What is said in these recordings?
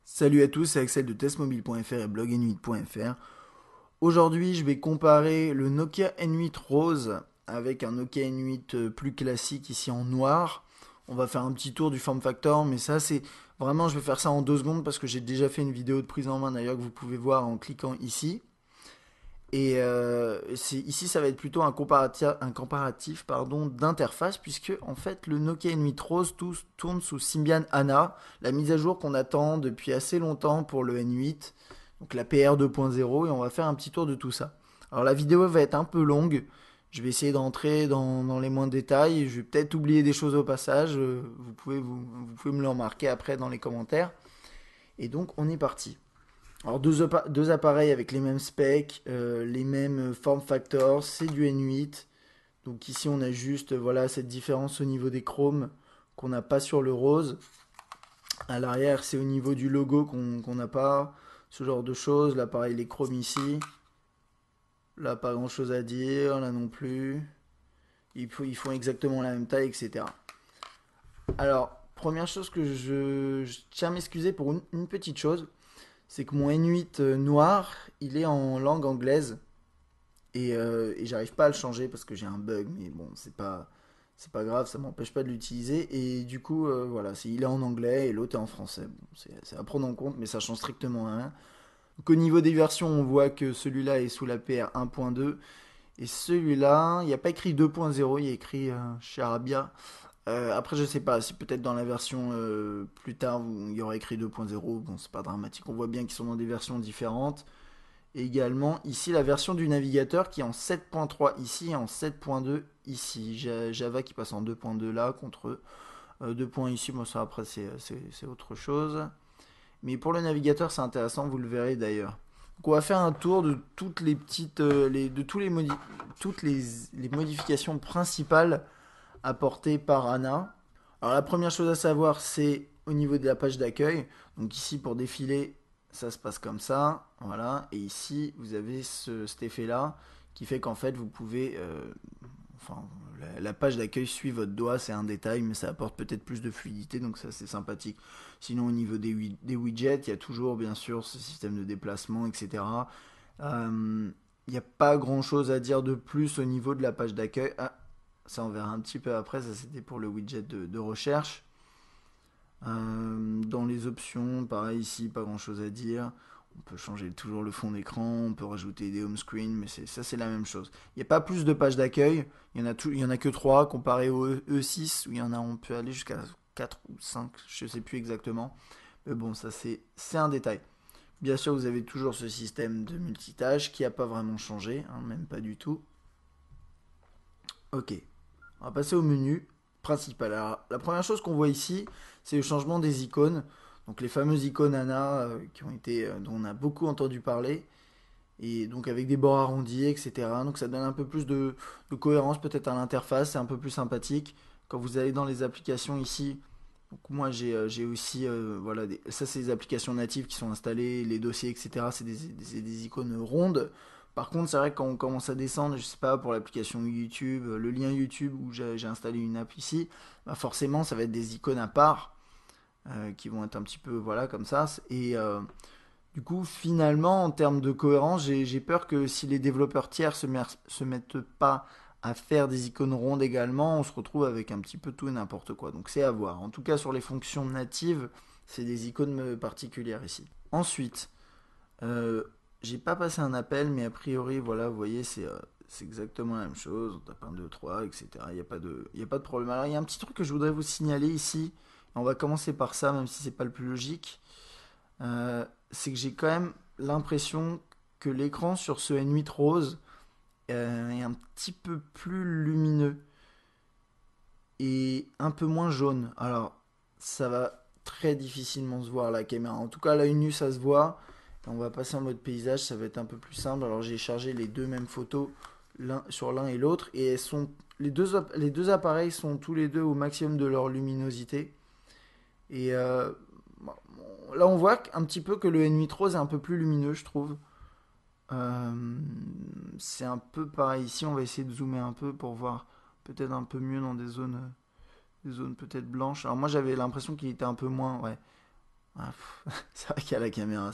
Salut à tous, c'est Axel de testmobile.fr et blogn8.fr. Aujourd'hui, je vais comparer le Nokia N8 Rose avec un Nokia N8 plus classique ici en noir. On va faire un petit tour du form factor, mais ça c'est vraiment, je vais faire ça en 2 secondes parce que j'ai déjà fait une vidéo de prise en main d'ailleurs que vous pouvez voir en cliquant ici. Et ici, ça va être plutôt un comparatif pardon, d'interface, puisque en fait, le Nokia N8 Rose tourne sous Symbian ANA, la mise à jour qu'on attend depuis assez longtemps pour le N8, donc la PR 2.0, et on va faire un petit tour de tout ça. Alors la vidéo va être un peu longue, je vais essayer d'entrer dans les moindres détails, je vais peut-être oublier des choses au passage, vous pouvez me le remarquer après dans les commentaires. Et donc on est parti. Alors deux appareils avec les mêmes specs, les mêmes form factors, c'est du N8. Donc ici on a juste voilà cette différence au niveau des chromes qu'on n'a pas sur le rose. À l'arrière c'est au niveau du logo qu'on n'a pas, ce genre de choses. Là pareil les chromes ici. Là pas grand chose à dire, là non plus. Ils font exactement la même taille, etc. Alors première chose que je tiens à m'excuser pour une petite chose. C'est que mon N8 noir, il est en langue anglaise. Et j'arrive pas à le changer parce que j'ai un bug, mais bon, c'est pas grave, ça m'empêche pas de l'utiliser. Et du coup, voilà, il est en anglais et l'autre est en français. Bon, c'est à prendre en compte, mais ça change strictement rien. Donc au niveau des versions, on voit que celui-là est sous la PR 1.2 et celui-là, il n'y a pas écrit 2.0, il y a écrit Charabia. Après, je sais pas, si peut-être dans la version plus tard, il y aura écrit 2.0, bon, c'est pas dramatique. On voit bien qu'ils sont dans des versions différentes. Et également ici la version du navigateur qui est en 7.3 ici et en 7.2 ici. Java qui passe en 2.2 là contre 2 points ici. Bon ça après c'est autre chose. Mais pour le navigateur c'est intéressant, vous le verrez d'ailleurs. Donc on va faire un tour de toutes les petites, de tous les toutes les modifications principales apportées par Anna. Alors la première chose à savoir c'est au niveau de la page d'accueil. Donc ici pour défiler ça se passe comme ça, voilà. Et ici, vous avez cet effet-là qui fait qu'en fait, vous pouvez, enfin, la page d'accueil suit votre doigt, c'est un détail, mais ça apporte peut-être plus de fluidité, donc ça c'est sympathique. Sinon, au niveau des widgets, il y a toujours bien sûr ce système de déplacement, etc. Il n'y a pas grand-chose à dire de plus au niveau de la page d'accueil. Ah, ça on verra un petit peu après, ça c'était pour le widget de recherche. Dans les options, pareil ici, pas grand chose à dire. On peut changer toujours le fond d'écran, on peut rajouter des home screen, mais ça c'est la même chose. Il n'y a pas plus de pages d'accueil, il y en a que 3 comparé au E6 où il y en a, on peut aller jusqu'à 4 ou 5, je sais plus exactement. Mais bon, ça c'est un détail. Bien sûr, vous avez toujours ce système de multitâche qui n'a pas vraiment changé, hein, même pas du tout. Ok, on va passer au menu principal. Alors, la première chose qu'on voit ici, c'est le changement des icônes. Donc les fameuses icônes ANA dont on a beaucoup entendu parler. Et donc avec des bords arrondis, etc. Donc ça donne un peu plus de cohérence peut-être à l'interface. C'est un peu plus sympathique. Quand vous allez dans les applications ici, donc moi j'ai aussi, voilà, ça c'est des applications natives qui sont installées, les dossiers, etc. C'est des icônes rondes. Par contre, c'est vrai que quand on commence à descendre, je sais pas, pour l'application YouTube, le lien YouTube où j'ai installé une app ici, bah forcément ça va être des icônes à part qui vont être un petit peu, voilà, comme ça. Et du coup, finalement, en termes de cohérence, j'ai peur que si les développeurs tiers se mettent pas à faire des icônes rondes également, on se retrouve avec un petit peu tout et n'importe quoi. Donc c'est à voir. En tout cas, sur les fonctions natives, c'est des icônes particulières ici. Ensuite, euh, j'ai pas passé un appel, mais a priori, voilà, vous voyez, c'est exactement la même chose. On tape 1, 2, 3, etc. Il y a pas de problème. Alors, il y a un petit truc que je voudrais vous signaler ici. On va commencer par ça, même si c'est pas le plus logique. C'est que j'ai quand même l'impression que l'écran sur ce N8 Rose est un petit peu plus lumineux et un peu moins jaune. Alors, ça va très difficilement se voir à la caméra. En tout cas, à l'œil nu, ça se voit. On va passer en mode paysage, ça va être un peu plus simple. Alors, j'ai chargé les deux mêmes photos sur l'un et l'autre. Et les deux appareils sont tous les deux au maximum de leur luminosité. Et bon, là, on voit un petit peu que le N8 Rose est un peu plus lumineux, je trouve. Euh, c'est un peu pareil ici. On va essayer de zoomer un peu pour voir peut-être un peu mieux dans des zones peut-être blanches. Alors moi j'avais l'impression qu'il était un peu moins, ouais. Ah, c'est vrai qu'à la caméra,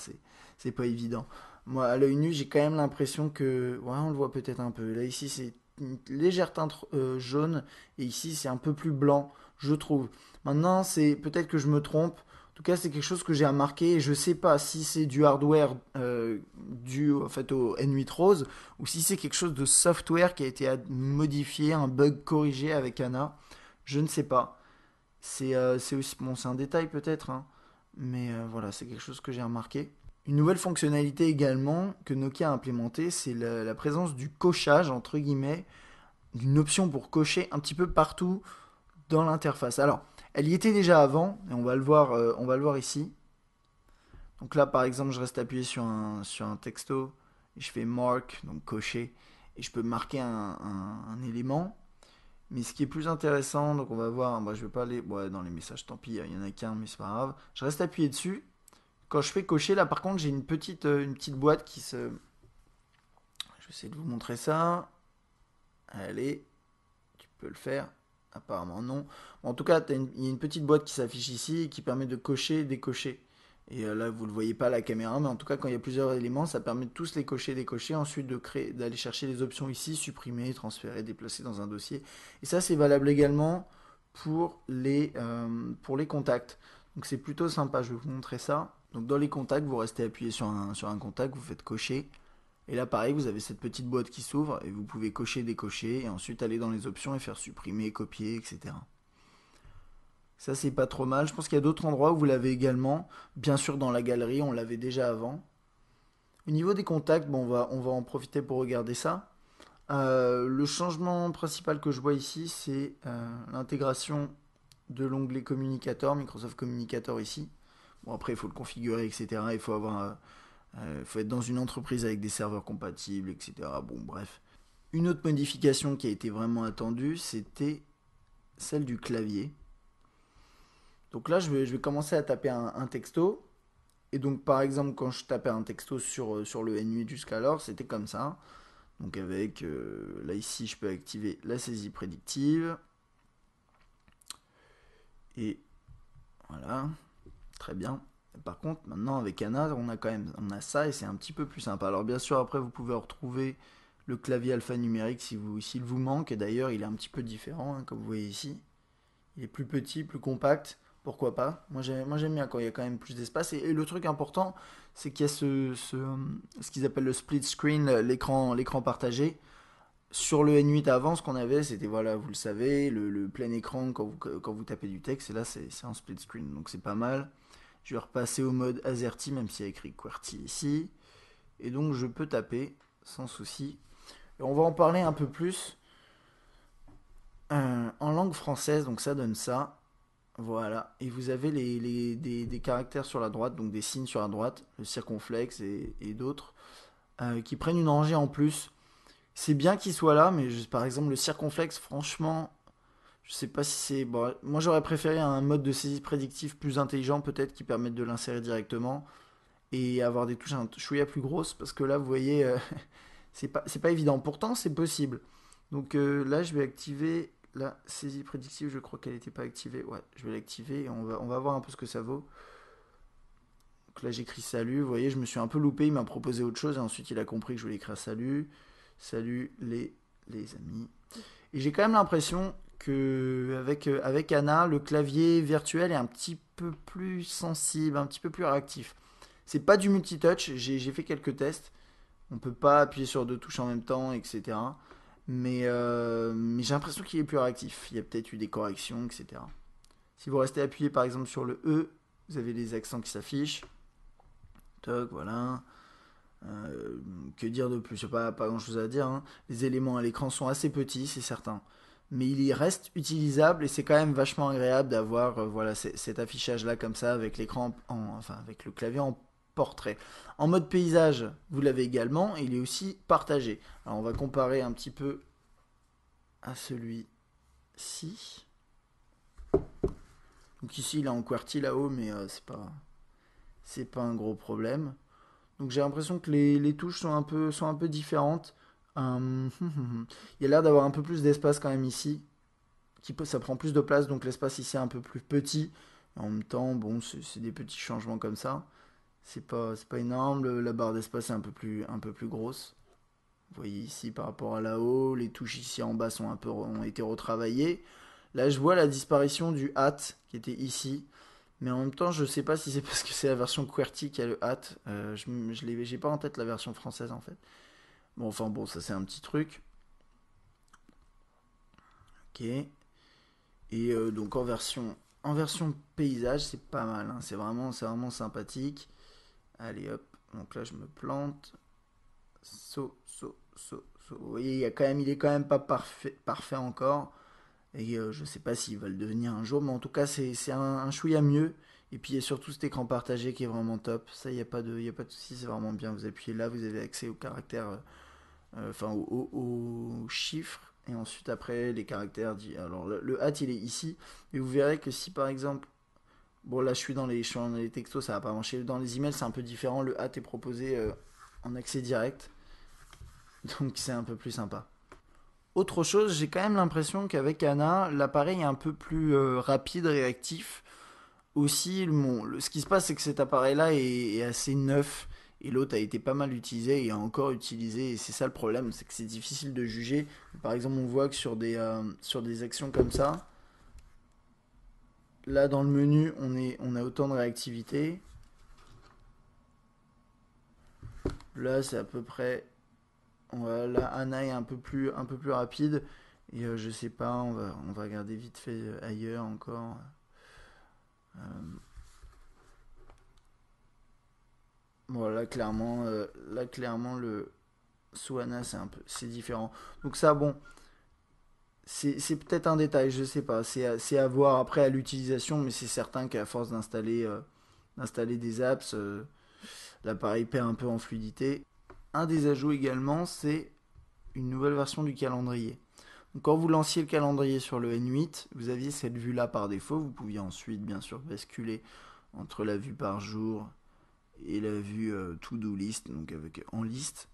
c'est pas évident. Moi, à l'œil nu, j'ai quand même l'impression que. Ouais, on le voit peut-être un peu. Là, ici, c'est une légère teinte jaune. Et ici, c'est un peu plus blanc, je trouve. Maintenant, c'est peut-être que je me trompe. En tout cas, c'est quelque chose que j'ai remarqué. Et je sais pas si c'est du hardware dû en fait, au N8 Rose ou si c'est quelque chose de software qui a été modifié, un bug corrigé avec Anna. Je ne sais pas. C'est aussi. Bon, c'est un détail peut-être, hein. Mais voilà, c'est quelque chose que j'ai remarqué. Une nouvelle fonctionnalité également que Nokia a implémentée, c'est la présence du cochage, entre guillemets, d'une option pour cocher un petit peu partout dans l'interface. Alors, elle y était déjà avant, et on va le voir ici. Donc là, par exemple, je reste appuyé sur un texto, et je fais mark, donc cocher, et je peux marquer un élément. Mais ce qui est plus intéressant, donc on va voir, moi je vais pas aller dans les messages, tant pis, il y en a qu'un, mais c'est pas grave. Je reste appuyé dessus. Quand je fais cocher, là par contre, j'ai une petite boîte qui se. Je vais essayer de vous montrer ça. Allez, tu peux le faire. Apparemment non. Bon, en tout cas, il y a une petite boîte qui s'affiche ici et qui permet de cocher et décocher. Et là, vous ne le voyez pas à la caméra, mais en tout cas, quand il y a plusieurs éléments, ça permet de tous les cocher, décocher, ensuite de créer, d'aller chercher les options ici, supprimer, transférer, déplacer dans un dossier. Et ça, c'est valable également pour les contacts. Donc c'est plutôt sympa, je vais vous montrer ça. Donc dans les contacts, vous restez appuyé sur un contact, vous faites cocher. Et là, pareil, vous avez cette petite boîte qui s'ouvre et vous pouvez cocher, décocher et ensuite aller dans les options et faire supprimer, copier, etc. Ça, c'est pas trop mal. Je pense qu'il y a d'autres endroits où vous l'avez également. Bien sûr, dans la galerie, on l'avait déjà avant. Au niveau des contacts, bon, on va en profiter pour regarder ça. Le changement principal que je vois ici, c'est l'intégration de l'onglet communicateur, Microsoft Communicator ici. Bon, après, il faut le configurer, etc. Il faut être dans une entreprise avec des serveurs compatibles, etc. Bon, bref. Une autre modification qui a été vraiment attendue, c'était celle du clavier. Donc là, je vais commencer à taper un texto. Et donc, par exemple, quand je tapais un texto sur le N8 jusqu'alors, c'était comme ça. Donc, avec, là, ici, je peux activer la saisie prédictive. Et voilà, très bien. Par contre, maintenant, avec Anna, on a ça et c'est un petit peu plus sympa. Alors, bien sûr, après, vous pouvez retrouver le clavier alphanumérique s'il vous manque. Et d'ailleurs, il est un petit peu différent, hein, comme vous voyez ici. Il est plus petit, plus compact. Pourquoi pas? Moi j'aime bien quand il y a quand même plus d'espace. Et le truc important, c'est qu'il y a ce qu'ils appellent le split screen, l'écran partagé. Sur le N8 avant, ce qu'on avait, c'était, voilà, vous le savez, le plein écran quand vous tapez du texte. Et là, c'est un split screen. Donc c'est pas mal. Je vais repasser au mode AZERTY, même s'il y a écrit QWERTY ici. Et donc je peux taper sans souci. Et on va en parler un peu plus en langue française. Donc ça donne ça. Voilà, et vous avez des caractères sur la droite, donc des signes sur la droite, le circonflexe et d'autres, qui prennent une rangée en plus. C'est bien qu'il soit là, mais par exemple le circonflexe, franchement, je sais pas si c'est. Bon, moi j'aurais préféré un mode de saisie prédictive plus intelligent, peut-être, qui permette de l'insérer directement et avoir des touches un chouïa plus grosses, parce que là, vous voyez, c'est pas évident. Pourtant, c'est possible. Donc là, je vais activer la saisie prédictive. Je crois qu'elle n'était pas activée. Ouais, je vais l'activer et on va voir un peu ce que ça vaut. Donc là, j'écris salut. Vous voyez, je me suis un peu loupé. Il m'a proposé autre chose et ensuite, il a compris que je voulais écrire salut. Salut les amis. Et j'ai quand même l'impression que avec Anna, le clavier virtuel est un petit peu plus sensible, un petit peu plus réactif. C'est pas du multitouch. J'ai fait quelques tests. On peut pas appuyer sur deux touches en même temps, etc. Mais j'ai l'impression qu'il est plus réactif. Il y a peut-être eu des corrections, etc. Si vous restez appuyé par exemple sur le E, vous avez les accents qui s'affichent. Toc, voilà. Que dire de plus? Il n'y a pas grand chose à dire, hein. Les éléments à l'écran sont assez petits, c'est certain. Mais il y reste utilisable et c'est quand même vachement agréable d'avoir voilà, cet affichage là comme ça avec enfin avec le clavier en portrait. En mode paysage, vous l'avez également, et il est aussi partagé. Alors on va comparer un petit peu à celui-ci. Donc ici il est en QWERTY là-haut, mais c'est pas un gros problème. Donc j'ai l'impression que les touches sont un peu différentes. Il y a l'air d'avoir un peu plus d'espace quand même ici. Ça prend plus de place, donc l'espace ici est un peu plus petit. En même temps, bon, c'est des petits changements comme ça. C'est pas énorme. La barre d'espace est un peu plus grosse. Vous voyez ici par rapport à là-haut, les touches ici en bas ont été retravaillées. Là, je vois la disparition du hat qui était ici. Mais en même temps, je sais pas si c'est parce que c'est la version QWERTY qui a le hat. J'ai pas en tête la version française en fait. Bon, enfin bon, ça c'est un petit truc. Ok. Et donc en version paysage, c'est pas mal, hein. C'est vraiment sympathique. Allez hop, donc là je me plante. Vous voyez, il est quand même pas parfait encore. Et je sais pas s'il va le devenir un jour, mais en tout cas c'est un chouïa mieux. Et puis il y a surtout cet écran partagé qui est vraiment top. Ça, il y a pas de souci, c'est vraiment bien. Vous appuyez là, vous avez accès aux caractères, enfin aux chiffres. Et ensuite après les caractères. Alors le hat il est ici. Et vous verrez que si par exemple, bon là je suis dans les textos, ça va pas marcher. Dans les emails c'est un peu différent. Le hat est proposé en accès direct. Donc c'est un peu plus sympa. Autre chose, j'ai quand même l'impression qu'avec Anna, l'appareil est un peu plus rapide, réactif. Aussi, ce qui se passe, c'est que cet appareil-là est assez neuf et l'autre a été pas mal utilisé et a encore utilisé. Et c'est ça le problème, c'est que c'est difficile de juger. Par exemple, on voit que sur des actions comme ça, là dans le menu, on a autant de réactivité. Là, c'est à peu près. Là, Anna est un peu plus rapide. Et je sais pas, on va regarder vite fait ailleurs encore. Euh, voilà, là, clairement, le Suana, c'est différent. Donc ça, bon, c'est peut-être un détail, je sais pas. C'est à voir après à l'utilisation, mais c'est certain qu'à force d'installer des apps, l'appareil perd un peu en fluidité. Un des ajouts également, c'est une nouvelle version du calendrier. Donc quand vous lanciez le calendrier sur le N8, vous aviez cette vue-là par défaut. Vous pouviez ensuite, bien sûr, basculer entre la vue par jour et la vue to-do list, donc avec en liste.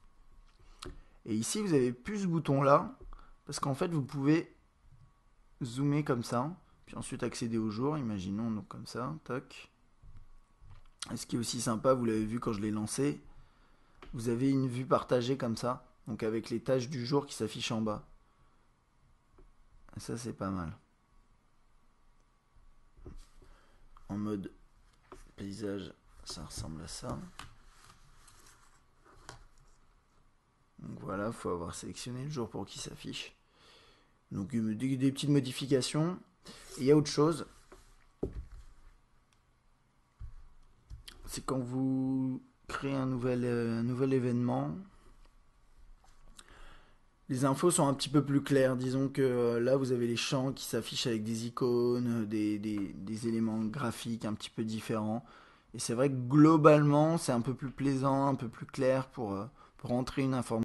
Et ici, vous avez plus ce bouton-là, parce qu'en fait, vous pouvez zoomer comme ça, puis ensuite accéder au jour, imaginons, donc comme ça, toc. Et ce qui est aussi sympa, vous l'avez vu quand je l'ai lancé, vous avez une vue partagée comme ça, donc avec les tâches du jour qui s'affichent en bas. Et ça, c'est pas mal. En mode paysage, ça ressemble à ça. Donc voilà, il faut avoir sélectionné le jour pour qu'il s'affiche. Donc des petites modifications. Et il y a autre chose, c'est quand vous créez un nouvel événement, les infos sont un petit peu plus claires. Disons que là, vous avez les champs qui s'affichent avec des icônes, des éléments graphiques un petit peu différents. Et c'est vrai que globalement, c'est un peu plus plaisant, un peu plus clair pour entrer une information.